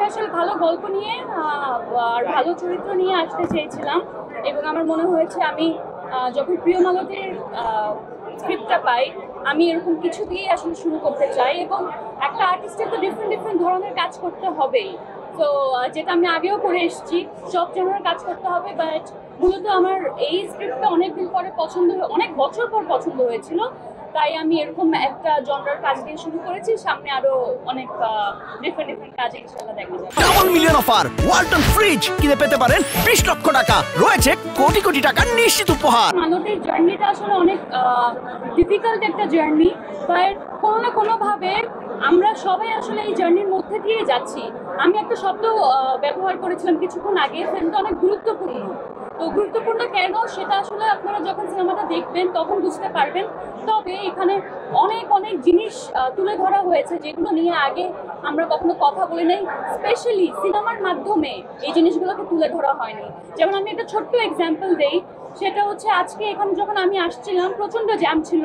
আসলে ভালো গল্প নিয়ে আর ভালো চরিত্র নিয়ে আসতে চেয়েছিলাম, এবং আমার মনে হয়েছে আমি যখন প্রিয় মালতীর স্ক্রিপ্টটা পাই, আমি এরকম কিছু দিয়ে আসলে শুরু করতে চাই। এবং একটা আর্টিস্টের তো ডিফারেন্ট ধরনের কাজ করতে হবেই। তো যেটা আমি আগেও করে এসেছি, সব জনের কাজ করতে হবে। বাট মূলত আমার এই স্ক্রিপ্টটা অনেকদিন পরে অনেক বছর পর পছন্দ হয়েছিল, তাই আমি এরকম একটা জনরার কাজ দিয়ে শুরু করেছি। সামনে আরো অনেক ডিফারেন্ট কাজ ইনশাআল্লাহ দেখা যাবে। Double million offer Walton fridge কিনে পেতে পারেন 20 লক্ষ টাকা, রয়েছে কোটি কোটি টাকার নিশ্চিত উপহার। মালতীর জার্নিটা আসলে অনেক ডিফিকাল্ট একটা জার্নি, বাট কোনো না কোনোভাবে আমরা সবাই আসলে এই জার্নির মধ্যে দিয়ে যাচ্ছি। আমি একটা শব্দ ব্যবহার করেছিলাম কিছুক্ষণ আগে, ফিল্মটা অনেক গুরুত্বপূর্ণ। তো গুরুত্বপূর্ণ কেন সেটা আসলে আপনারা যখন সিনেমাটা দেখবেন তখন বুঝতে পারবেন। তবে এখানে অনেক জিনিস তুলে ধরা হয়েছে যেগুলো নিয়ে আগে আমরা কখনো কথা বলি নাই, স্পেশালি সিনেমার মাধ্যমে এই জিনিসগুলোকে তুলে ধরা হয়নি। যেমন আমি একটা ছোট্ট এক্সাম্পল দেই, সেটা হচ্ছে আজকে এখানে যখন আমি আসছিলাম প্রচণ্ড জ্যাম ছিল,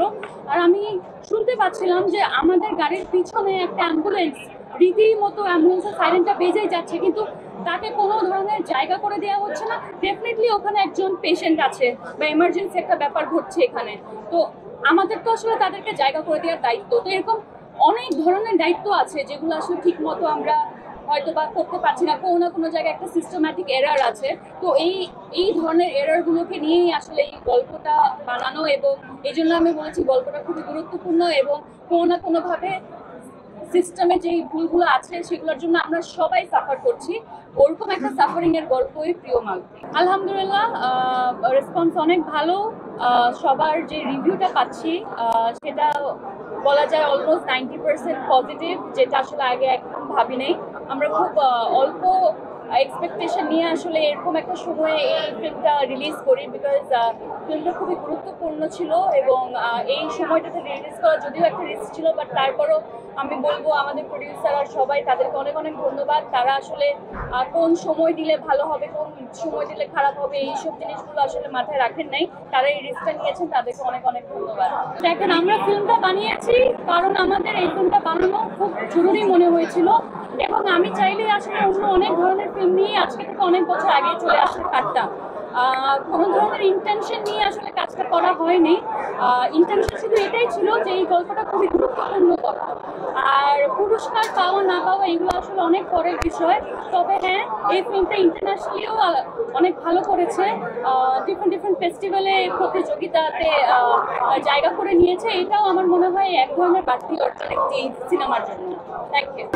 আর আমি শুনতে পাচ্ছিলাম যে আমাদের গাড়ির পিছনে একটা অ্যাম্বুলেন্স রীতিমতো অ্যাম্বুলেন্সের সাইরেনটা বেজেই যাচ্ছে, কিন্তু তাকে কোনো ধরনের জায়গা করে দেওয়া হচ্ছে না। ডেফিনেটলি ওখানে একজন পেশেন্ট আছে বা এমার্জেন্সি একটা ব্যাপার ঘটছে এখানে, তো আমাদের তো আসলে তাদেরকে জায়গা করে দেওয়ার দায়িত্ব। তো এরকম অনেক ধরনের দায়িত্ব আছে যেগুলো আসলে ঠিক মতো আমরা হয়তো বা করতে পারছি না, কোনো না কোনো জায়গায় একটা সিস্টেম্যাটিক এরার আছে। তো এই ধরনের এরারগুলোকে নিয়েই আসলে এই গল্পটা বানানো, এবং এই জন্য আমি বলেছি গল্পটা খুবই গুরুত্বপূর্ণ, এবং কোনো না কোনোভাবে সিস্টেমে যেই ভুলগুলো আছে সেগুলোর জন্য আমরা সবাই সাফার করছি। ওরকম একটা সাফারিং এর গল্পই প্রিয় মালতী। আলহামদুলিল্লাহ, রেসপন্স অনেক ভালো। সবার যে রিভিউটা পাচ্ছি সেটা বলা যায় অলমোস্ট 90% পজিটিভ, যেটা আসলে আগে একদম ভাবি নাই। আমরা খুব অল্প এক্সপেকটেশন নিয়ে আসলে এরকম একটা সময়ে এই ফিল্মটা রিলিজ করি, বিকজ ফিল্মটা খুবই গুরুত্বপূর্ণ ছিল, এবং এই সময়টাতে রিলিজ করা যদিও একটা রিস্ক ছিল, বাট তারপরও আমি বলবো আমাদের প্রডিউসার আর সবাই, তাদেরকে অনেক ধন্যবাদ। তারা আসলে কোন সময় দিলে ভালো হবে, কোন সময় দিলে খারাপ হবে, এইসব জিনিসগুলো আসলে মাথায় রাখেন নাই। তারা এই রিস্কটা নিয়েছেন, তাদেরকে অনেক ধন্যবাদ। দেখেন, আমরা ফিল্মটা বানিয়েছি কারণ আমাদের এই ফিল্মটা বানানো খুব জরুরি মনে হয়েছিল, এবং আমি চাইলে আসলে অন্য অনেক ধরনের ফিল্ম নিয়ে আজকে থেকে অনেক বছর আগে চলে আসতে পারতাম। কোনো ধরনের ইন্টেনশন নিয়ে আসলে কাজটা করা হয়নি। ইন্টেনশন শুধু এটাই ছিল যে এই গল্পটা খুবই গুরুত্বপূর্ণ গল্প, আর পুরস্কার পাওয়া না পাওয়া এগুলো আসলে অনেক পরের বিষয়। তবে হ্যাঁ, এই ফিল্মটা ইন্টারন্যাশনালিও অনেক ভালো করেছে, ডিফারেন্ট ফেস্টিভ্যালে প্রতিযোগিতাতে জায়গা করে নিয়েছে। এটাও আমার মনে হয় এক ধরনের বাড়তি অর্জন এই সিনেমার জন্য। Thank you.